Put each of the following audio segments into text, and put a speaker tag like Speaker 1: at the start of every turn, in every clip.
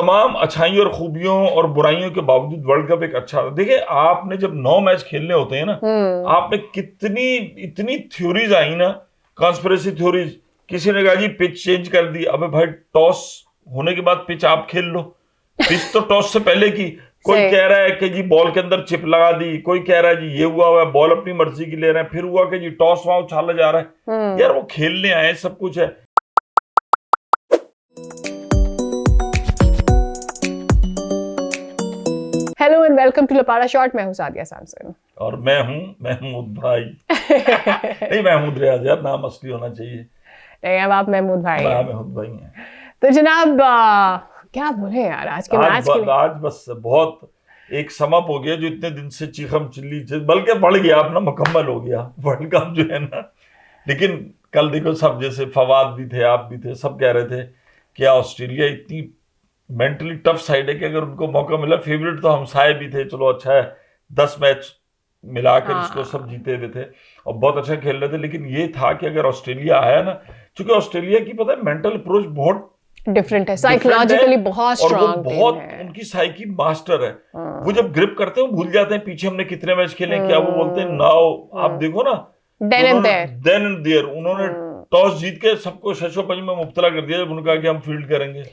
Speaker 1: तमाम अच्छाइयों और खूबियों और बुराइयों के बावजूद वर्ल्ड कप एक अच्छा था। देखिए, आपने जब 9 मैच खेलने होते हैं ना, आपने इतनी थ्योरीज आई ना, कॉन्स्पिरेसी थ्योरीज। किसी ने कहा जी पिच चेंज कर दी। अबे भाई, टॉस होने के बाद पिच आप खेल लो। पिच तो टॉस से पहले की। कोई कह रहा है कि जी बॉल के अंदर चिप लगा दी, कोई कह रहा है जी ये हुआ है, बॉल अपनी मर्जी की ले रहे हैं, फिर हुआ कि जी टॉस वहां उछाला जा रहा है। यार वो खेलने आए, सब कुछ है।
Speaker 2: Hello and welcome to Lapada shot. मैं हूं सादिया सैमसन
Speaker 1: और मैं हूं महमूद भाई। नहीं, महमूद रियाज यार, नाम असली होना चाहिए।
Speaker 2: नहीं, अब आप महमूद भाई हैं।
Speaker 1: महमूद भाई हैं।
Speaker 2: तो जनाब क्या बोले यार आज के मैच के लिए।
Speaker 1: आज बस बहुत एक समअप हो गया जो इतने दिन से चीखम चिल्ली, बल्कि बढ़ गया अपना, मुकम्मल हो गया वर्ल्ड कप जो है ना। लेकिन कल देखो, सब जैसे फवाद भी थे, आप भी थे, सब कह रहे थे कि ऑस्ट्रेलिया इतनी मेंटली टफ साइड है कि अगर उनको मौका मिला, फेवरेट तो हम साए भी थे, चलो अच्छा है, 10 मैच मिलाकर इसको सब जीते हुए थे और बहुत अच्छा खेल रहे थे। लेकिन ये था कि अगर ऑस्ट्रेलिया आया ना, क्योंकि ऑस्ट्रेलिया की पता है मेंटल अप्रोच बहुत
Speaker 2: डिफरेंट है, साइकोलॉजिकली बहुत स्ट्रांग टीम
Speaker 1: बहुत
Speaker 2: है।
Speaker 1: उनकी साइकी मास्टर है। वो जब ग्रिप करते हैं, भूल जाते हैं पीछे हमने कितने मैच खेले, क्या वो बोलते हैं नाउ। आप देखो ना,
Speaker 2: देन
Speaker 1: एंड देयर उन्होंने टॉस जीत के सबको शशोपंज में मुब्तला कर दिया जब उन्होंने कहा कि हम फील्ड करेंगे।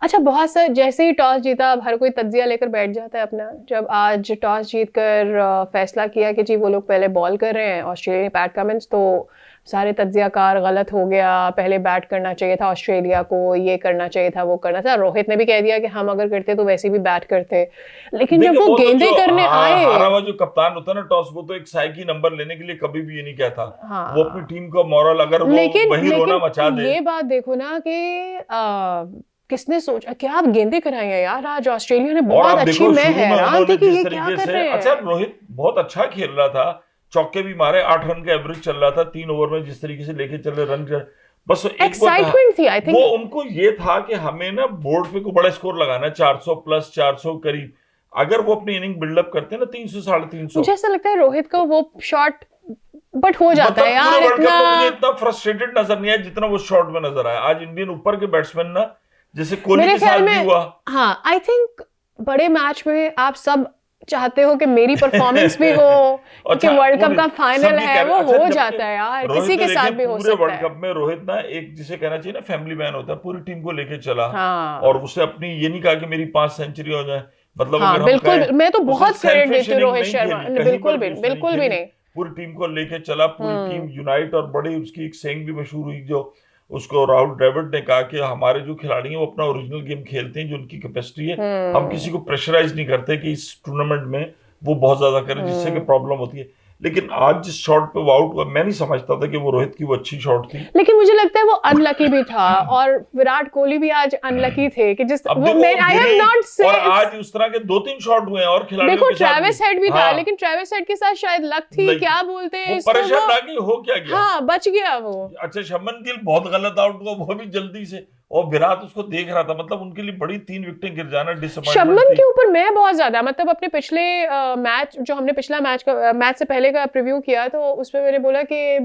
Speaker 2: अच्छा, बहुत सा जैसे ही टॉस जीता, अब हर कोई तज्जिया लेकर बैठ जाता है अपना। जब आज टॉस जीतकर फैसला किया कि जी वो लोग पहले बॉल कर रहे हैं, ऑस्ट्रेलिया पैट कमिंस, तो सारे तज्जियाकार गलत हो गया, पहले बैट करना चाहिए था ऑस्ट्रेलिया को, ये करना चाहिए था, वो करना था। रोहित ने भी कह दिया कि हम अगर करते तो वैसे भी बैट करते। लेकिन जब वो गेंदे करने आए,
Speaker 1: हारा हुआ जो कप्तान होता है ना टॉस, वो तो एक साइकी नंबर लेने के लिए कभी भी ये नहीं कहता। वो अपनी टीम का मोरल, अगर वो वही रोना मचा दे।
Speaker 2: ये बात देखो ना कि किसने सोचा कि आप गेंदे कराएंगे यार। आज ऑस्ट्रेलिया ने बहुत अच्छी, मैं हैरान थी कि ये क्या कर रहे हैं।
Speaker 1: अच्छा, रोहित बहुत अच्छा खेल रहा था, चौके भी मारे, 8 रन का एवरेज चल रहा था 3 ओवर में, जिस तरीके से लेके चल रहे रन कर, बस
Speaker 2: एक्साइटमेंट थी। आई थिंक
Speaker 1: वो उनको ये था कि हमें ना बोर्ड पे को बड़ा स्कोर लगाना है, 400 प्लस 400 करीब। अगर वो अपनी इनिंग बिल्डअप करते हैं ना 300 350,
Speaker 2: मुझे ऐसा लगता है रोहित का वो शॉट बट हो जाता है यार।
Speaker 1: मुझे इतना फ्रस्ट्रेटेड नजर नहीं आया जितना वो शॉट में नजर आया। आज इंडियन ऊपर के बैट्समैन ना, जैसे कोहली के साथ भी हुआ।
Speaker 2: हाँ, आई थिंक बड़े मैच में आप सब चाहते हो कि मेरी परफॉर्मेंस भी हो, क्योंकि वर्ल्ड कप का फाइनल है, वो हो जाता है यार, किसी के साथ भी हो सकता है।
Speaker 1: वर्ल्ड कप में रोहित ना एक, जिसे कहना चाहिए ना फैमिली मैन होता है, पूरी टीम को लेके चला। और उसने अपनी ये नहीं कहा कि मेरी 5 सेंचुरी हो जाए, मतलब
Speaker 2: हाँ, बिल्कुल, मैं तो बहुत क्रेडिट देती हूँ रोहित शर्मा, बिल्कुल भी नहीं।
Speaker 1: पूरी टीम को लेके चला, पूरी टीम यूनाइट। और बड़ी उसकी एक सेइंग भी मशहूर हुई, जो उसको राहुल द्रविड़ ने कहा कि हमारे जो खिलाड़ी हैं वो अपना ओरिजिनल गेम खेलते हैं, जो उनकी कैपेसिटी है। हम किसी को प्रेशराइज नहीं करते कि इस टूर्नामेंट में वो बहुत ज्यादा करे, जिससे कि प्रॉब्लम होती है। लेकिन आज जिस शॉट पे वो आउट हुआ, मैं नहीं समझता था कि वो रोहित की वो अच्छी शॉट थी।
Speaker 2: लेकिन मुझे लगता है वो अनलकी भी था, और विराट कोहली भी आज अनलकी थे कि जिस वो आई हैव नॉट से।
Speaker 1: और आज उस तरह के 2-3 शॉट हुए हैं और खिलाड़ियों
Speaker 2: देखो, ट्रेविस हेड भी था, लेकिन ट्रेविस हेड के साथ शायद लक थी, क्या बोलते हैं इसको,
Speaker 1: परेशान था कि हो क्या गया।
Speaker 2: हाँ, बच गया वो।
Speaker 1: अच्छा, शुभमन गिल बहुत गलत आउट हुआ, वो भी जल्दी से, और विराट उसको देख रहा था। मतलब उनके लिए बड़ी 3 विकेटें गिर जाना डिसअपॉइंटमेंट।
Speaker 2: शुभमन के ऊपर मैं बहुत ज्यादा, मतलब अपने पिछले मैच, जो हमने पिछला मैच से पहले का प्रीव्यू किया, तो उसमें मैंने बोला कि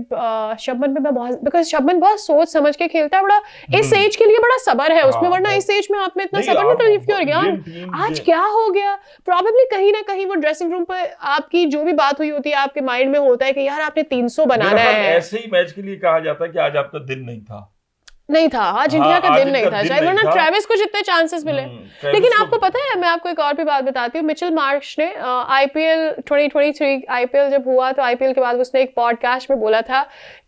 Speaker 2: शुभमन पे मैं बहुत, बिकॉज शुभमन बहुत सोच समझ के खेलता है, बड़ा इस एज के लिए बड़ा सबर है उसमें, वरना इस एज में आप में इतना सबर नहीं तो आज क्या हो गया। प्रॉबेबली कहीं ना कहीं वो ड्रेसिंग रूम पर आपकी जो भी बात हुई होती है, आपके माइंड में होता है कि यार आपने 300 बनाना है।
Speaker 1: ऐसे ही मैच के लिए कहा जाता है कि आज आपका दिन
Speaker 2: नहीं था, आज इंडिया का दिन नहीं था, शायद वरना ट्रेविस को जितने चांसेस मिले। लेकिन आपको पता है, मैं आपको एक और भी बात बताती हूँ। मिचेल मार्श ने आईपीएल 2023 आईपीएल जब हुआ, तो आईपीएल के बाद उसने एक पॉडकास्ट में बोला था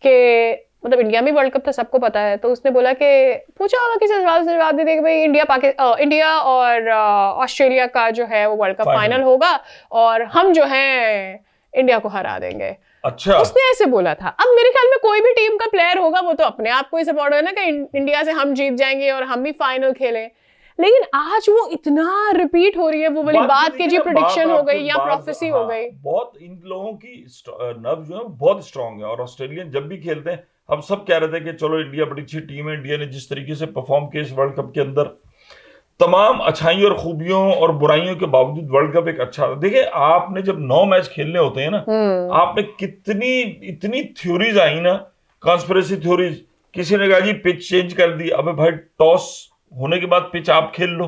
Speaker 2: कि, मतलब इंडिया में वर्ल्ड कप था, सबको पता है, तो उसने बोला कि पूछा होगा किसी सवाल से जवाब दे दे कि भाई इंडिया और ऑस्ट्रेलिया का जो है वो वर्ल्ड कप फाइनल होगा और हम जो है इंडिया को हरा देंगे।
Speaker 1: अच्छा,
Speaker 2: उसने ऐसे बोला था। अब मेरे ख्याल में कोई भी टीम का प्लेयर होगा, वो तो अपने आप को ही सपोर्ट है ना कि इंडिया से हम जीत जाएंगे और हम भी फाइनल खेलें। लेकिन आज वो इतना रिपीट हो रही है वो वाली बात कि जी प्रेडिक्शन हो गई या प्रोफेसी हो गई।
Speaker 1: बहुत इन लोगों की नर्व जो है बहुत स्ट्रांग है। और ऑस्ट्रेलियन जब भी खेलते हैं, हम सब कह रहे थे कि चलो इंडिया बड़ी अच्छी टीम है। इंडिया ने जिस तरीके से परफॉर्म किया इस वर्ल्ड कप के अंदर, तमाम अच्छाइयों और खूबियों और बुराइयों के बावजूद वर्ल्ड कप एक अच्छा था। देखिए, आपने जब 9 मैच खेलने होते हैं ना, आपने इतनी थ्योरीज आई ना, कॉन्स्पिरेसी थ्योरीज। किसी ने कहा जी पिच चेंज कर दी। अबे भाई, टॉस होने के बाद पिच आप खेल लो।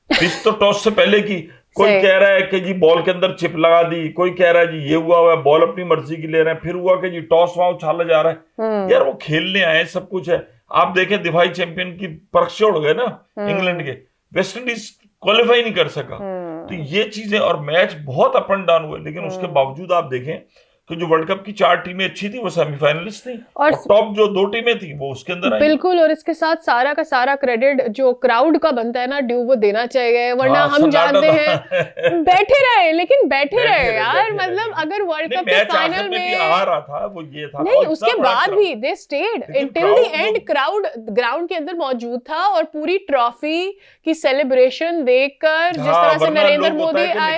Speaker 1: पिच तो टॉस से पहले की, कोई कह रहा है कि जी बॉल के अंदर चिप लगा दी, कोई कह रहा है जी ये हुआ है, बॉल अपनी मर्जी की ले रहे हैं, फिर हुआ कि जी टॉस वहां उछाला जा रहा है। यार वो खेलने आए, सब कुछ है। आप देखें दिफाई चैंपियन की परीक्षा उड़ गए ना इंग्लैंड के, वेस्ट इंडीज क्वालिफाई नहीं कर सका। तो ये चीजें, और मैच बहुत अप एंड डाउन हुए, लेकिन उसके बावजूद आप देखें कि जो वर्ल्ड कप की 4 टीमें अच्छी थी वो सेमीफाइनलिस्ट थी, और टॉप जो 2 टीमें थी वो उसके अंदर आई।
Speaker 2: बिल्कुल, और इसके साथ सारा का सारा क्रेडिट जो क्राउड का बनता है ना ड्यू, वो देना चाहिए, वरना हम जानते हैं बैठे रहे, लेकिन बैठे रहे यार, मतलब अगर वर्ल्ड कप के फाइनल में
Speaker 1: आ रहा था वो ये था
Speaker 2: नहीं, उसके बाद भी they stayed till the end, crowd ground के अंदर मौजूद था, और पूरी ट्रॉफी की सेलिब्रेशन देखकर जिस तरह से नरेंद्र मोदी आए,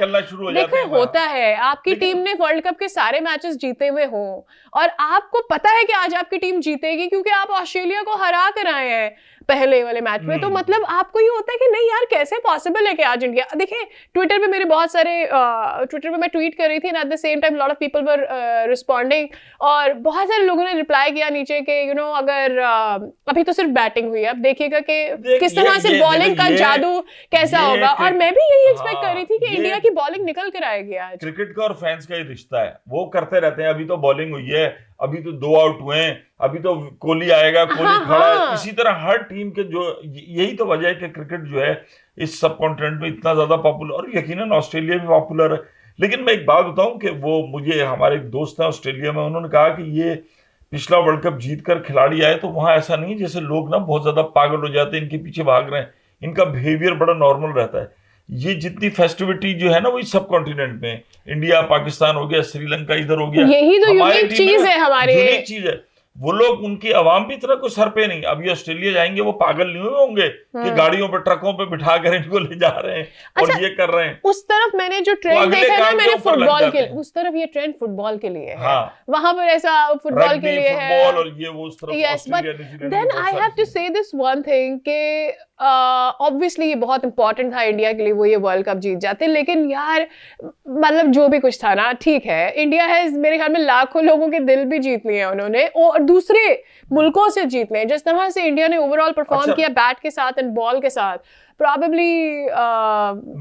Speaker 2: देखो होता है आपकी टीम ने वर्ल्ड कप के सारे मैचेस जीते हुए हो, और आपको पता है कि आज आपकी टीम जीतेगी क्योंकि आप ऑस्ट्रेलिया को हरा कर आए हैं पहले वाले मैच में, तो मतलब आपको ये होता है कि नहीं यार कैसे पॉसिबल है कि आज इंडिया, देखिए ट्विटर पे मेरे बहुत सारे ट्विटर पे मैं ट्वीट कर रही थी ना, at the same time lot of people were responding, और बहुत सारे लोगों ने रिप्लाई किया नीचे के यू नो अगर अभी तो सिर्फ बैटिंग हुई है, अब देखिएगा कि किस तरह से बॉलिंग का जादू कैसा होगा, और मैं भी यही एक्सपेक्ट कर रही थी कि इंडिया की बॉलिंग निकल कर आएगी आज।
Speaker 1: क्रिकेट का और फैंस का ही रिश्ता है, वो करते रहते हैं, अभी तो बॉलिंग हुई है, अभी तो 2 आउट हुए हैं, अभी तो कोहली आएगा, कोहली खड़ा है, इसी तरह हर टीम के जो, यही तो वजह है कि क्रिकेट जो है इस सब कॉन्टिनेंट में इतना ज्यादा पॉपुलर, और यकीनन ऑस्ट्रेलिया भी पॉपुलर है। लेकिन मैं एक बात बताऊं कि वो मुझे, हमारे एक दोस्त हैं ऑस्ट्रेलिया में, उन्होंने कहा कि ये पिछला वर्ल्ड कप जीत कर खिलाड़ी आए तो वहां ऐसा नहीं जैसे लोग ना बहुत ज्यादा पागल हो जाते हैं, इनके पीछे भाग रहे हैं, इनका बिहेवियर बड़ा नॉर्मल रहता है। ये जितनी फेस्टिविटी जो है ना वो सब कॉन्टिनेंट में, इंडिया पाकिस्तान हो गया, श्रीलंका इधर हो गया,
Speaker 2: यही तो यूनिक चीज है हमारे,
Speaker 1: यूनिक चीज है। वो लोग, उनकी आवाम भी इतना कुछ सर पे नहीं, अभी ऑस्ट्रेलिया जाएंगे वो पागल नहीं हुए होंगे कि गाड़ियों पे ट्रकों पे बिठा कर इनको ले जा रहे हैं और ये कर रहे हैं।
Speaker 2: उस तरफ मैंने जो ट्रेंड देखा है ना, मैंने फुटबॉल के, उस तरफ ये ट्रेंड फुटबॉल के लिए है, वहां पर ऐसा फुटबॉल के लिए है,
Speaker 1: फुटबॉल और ये वो उस तरफ।
Speaker 2: Yes, but then I have to say this one thing कि ऑब्वियसली ये बहुत इंपॉर्टेंट था इंडिया के लिए, वो ये वर्ल्ड कप जीत जाते, लेकिन यार मतलब जो भी कुछ था ना, ठीक है, इंडिया है मेरे ख्याल में लाखों लोगों के दिल भी जीत लिए उन्होंने, और दूसरे मुल्कों से जीत लिए, जिस तरह से इंडिया ने ओवरऑल परफॉर्म किया बैट के साथ एंड बॉल के साथ, प्रॉबेबली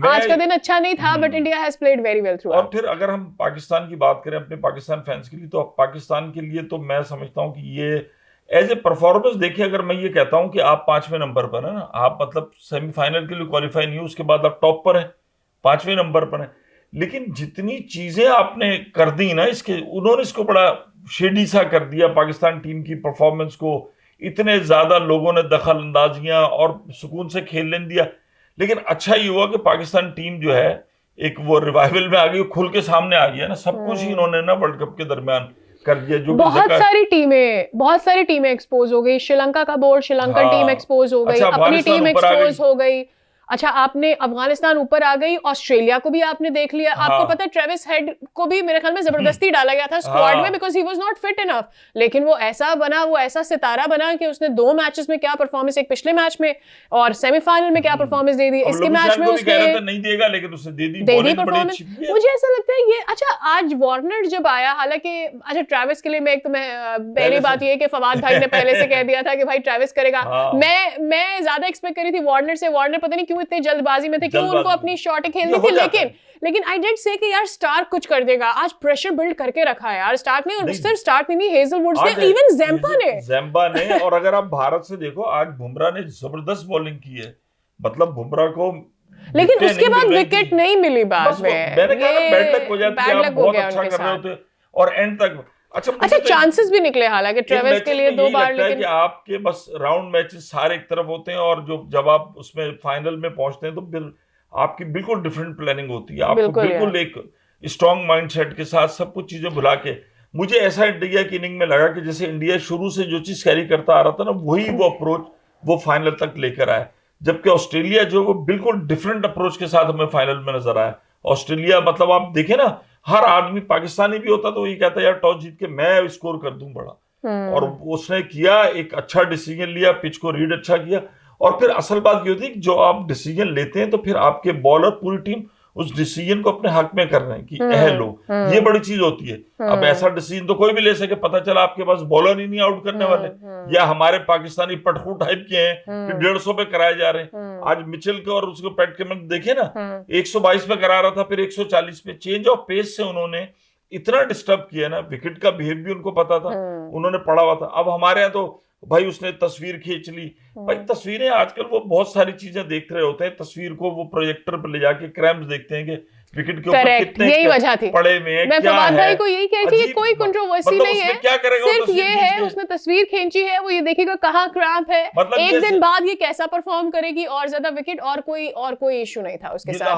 Speaker 2: आज का दिन अच्छा नहीं था, but India has played very well through.
Speaker 1: और फिर अगर हम पाकिस्तान की बात करें, अपने पाकिस्तान फैंस के लिए, तो पाकिस्तान के लिए तो मैं समझता हूं कि ये एज ए परफॉर्मेंस देखिए, अगर मैं ये कहता हूं कि आप 5वें नंबर पर है ना, आप मतलब सेमीफाइनल के लिए क्वालिफाई नहीं, उसके बाद आप टॉप पर है, 5वें नंबर पर है, लेकिन जितनी चीजें आपने कर दी ना, इसके उन्होंने इसको बड़ा शेडी सा कर दिया पाकिस्तान टीम की परफॉर्मेंस को, इतने ज्यादा लोगों ने दखल अंदाजियां और सुकून से खेलने दिया। लेकिन अच्छा ये हुआ कि पाकिस्तान टीम जो है एक वो रिवाइवल में आ गई, खुल के सामने आ गया ना, सब कुछ ही इन्होंने ना वर्ल्ड कप के दरमियान कर दिया। जो बहुत
Speaker 2: सारी टीमें एक्सपोज हो गई, श्रीलंका का बोर्ड, श्रीलंकन टीम एक्सपोज हो गई, अपनी टीम एक्सपोज हो गई, अच्छा आपने अफगानिस्तान ऊपर आ गई, ऑस्ट्रेलिया को भी आपने देख लिया। आपको पता है ट्रेविस हेड को भी मेरे ख्याल में जबरदस्ती डाला गया था स्क्वाड में because he was not fit enough, लेकिन वो ऐसा बना, वो ऐसा सितारा बना कि उसने 2 मैचेस में क्या परफॉर्मेंस, एक पिछले मैच में और सेमीफाइनल में क्या परफॉर्मेंस दे दी, इसके मैच में उसने
Speaker 1: नहीं देगा लेकिन उसने दे दी परफॉर्मेंस।
Speaker 2: मुझे ऐसा लगता है ये, अच्छा आज वार्नर जब आया, हालांकि अच्छा ट्रेविस के लिए मैं एक तो मैं पहली बात ये कि फवाद भाई ने पहले से कह दिया था कि भाई ट्रेविस करेगा, मैं ज्यादा एक्सपेक्ट करी थी वार्नर से, वार्नर पता नहीं क्यों इतने जल्दबाजी में थे, क्यों उनको अपनी शॉट खेलनी थी, लेकिन आई डिड से कि यार स्टार्क कुछ कर देगा, आज प्रेशर बिल्ड करके रखा है यार स्टार्क ने, और सिर्फ स्टार्क नहीं, हेजलवुड्स ने, इवन ज़ेम्पा ने, और अगर आप भारत से देखो आज बुमराह ने जबरदस्त बॉलिंग की है, मतलब बुमराह को, लेकिन उसके बाद विकेट नहीं मिली बाद में,
Speaker 1: मैंने कहा बैड लक हो जाती है, आप बहुत अच्छा कर रहे होते और एंड तक।
Speaker 2: अच्छा चांसेस भी निकले हालांकि ट्रेविस के लिए 2 बार, लेकिन
Speaker 1: कि आपके बस राउंड मैचेस सारे एक तरफ होते हैं, और जो जब आप उसमें फाइनल में पहुंचते हैं तो फिर आपकी बिल्कुल डिफरेंट प्लानिंग होती है, आपको बिल्कुल एक स्ट्रॉन्ग माइंडसेट के साथ सब कुछ चीजें भुला के। मुझे ऐसा इंडिया की इनिंग में लगा कि जैसे इंडिया शुरू से जो चीज कैरी करता आ रहा था ना, वही वो अप्रोच वो फाइनल तक लेकर आया, जबकि ऑस्ट्रेलिया जो वो बिल्कुल डिफरेंट अप्रोच के साथ हमें फाइनल में नजर आया। ऑस्ट्रेलिया मतलब आप देखें ना, हर आदमी पाकिस्तानी भी होता तो ये कहता यार टॉस जीत के मैं स्कोर कर दूं बड़ा, और उसने किया, एक अच्छा डिसीजन लिया, पिच को रीड अच्छा किया, और फिर असल बात ये होती है कि जो आप डिसीजन लेते हैं तो फिर आपके बॉलर पूरी टीम उस डिसीजन को अपने हक में कर रहे हैं कि लो, ये बड़ी चीज होती है। अब ऐसा डिसीजन तो कोई भी ले सके, पता चला आपके पास बॉलर ही नहीं आउट करने वाले, या हमारे पाकिस्तानी पटखू टाइप के हैं कि 150 पे कराए जा रहे हैं। आज मिचेल के और उसको पैट कमिंस देखे ना, 122 पे करा रहा था, फिर 140 पे। चेंज ऑफ पेस से उन्होंने इतना डिस्टर्ब किया ना, विकेट का बिहेव भी उनको पता था, उन्होंने पढ़ा हुआ था। अब हमारे यहाँ तो भाई उसने तस्वीर खींच ली, भाई तस्वीरें आजकल वो बहुत सारी चीजें देख रहे होते हैं, तस्वीर को वो प्रोजेक्टर पर ले जाके क्रैम्स देखते हैं कि विकेट के ऊपर कितने
Speaker 2: यही वजह थी
Speaker 1: पड़े हुए हैं,
Speaker 2: मैं
Speaker 1: क्या
Speaker 2: फवाद
Speaker 1: है।
Speaker 2: भाई को यही कह रही थी, ये कोई कंट्रोवर्सी
Speaker 1: मतलब
Speaker 2: नहीं है,
Speaker 1: क्या करेगा,
Speaker 2: सिर्फ ये है उसने तस्वीर खींची है, वो ये देखेगा कहाँ क्रैम्प है, मतलब एक दिन बाद ये कैसा परफॉर्म करेगी और ज्यादा विकेट, और कोई इशू नहीं था उसके साथ।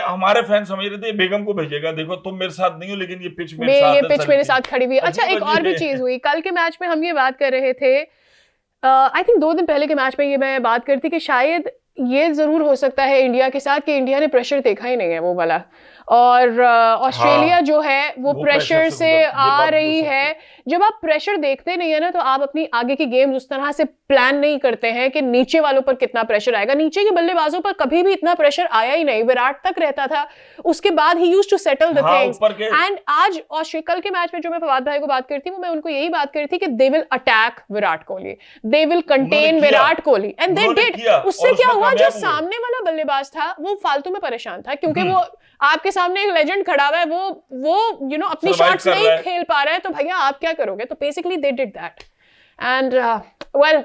Speaker 1: हमारे फैन समझ रहे थे बेगम को भेजेगा, देखो तुम मेरे साथ नहीं हो लेकिन ये पिच मेरे साथ
Speaker 2: खड़ी हुई। अच्छा, एक और भी चीज हुई कल के मैच में, हम ये बात कर रहे थे, आई थिंक 2 दिन पहले के मैच में ये मैं बात करती कि शायद ये जरूर हो सकता है इंडिया के साथ कि इंडिया ने प्रेशर देखा ही नहीं है वो वाला, और ऑस्ट्रेलिया जो है वो प्रेशर से आ रही है। जब आप प्रेशर देखते नहीं है ना, तो आप अपनी आगे की गेम्स उस तरह से प्लान नहीं करते हैं कि नीचे वालों पर कितना प्रेशर आएगा। नीचे के बल्लेबाजों पर कभी भी इतना प्रेशर आया ही नहीं, विराट तक रहता था, उसके बाद ही used to settle the things. And आज कल के मैच में जो मैं फवाद भाई को बात करती हूँ, मैं उनको यही बात करती कि they will attack Virat Kohli, they will contain Virat Kohli, and they did. उससे क्या हुआ, जो सामने वाला बल्लेबाज था वो फालतू में परेशान था, क्योंकि वो आपके सामने एक लेजेंड खड़ा हुआ है, वो यू नो अपनी शॉट्स नहीं खेल पा रहा है, तो भैया आप क्या करोगे। तो basically they did that, and well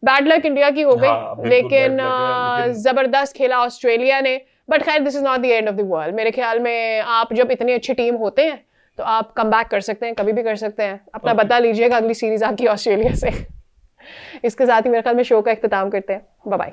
Speaker 2: bad luck India की हो गई, लेकिन जबरदस्त खेला ऑस्ट्रेलिया ने। बट खैर, this is not the end of the world. मेरे ख्याल में आप जब इतनी अच्छी टीम होते हैं तो आप कम बैक कर सकते हैं, कभी भी कर सकते हैं। अपना बदला लीजिएगा अगली सीरीज आपकी ऑस्ट्रेलिया से। इसके साथ ही मेरे ख्याल में शो का इख्तिताम करते हैं। Bye bye.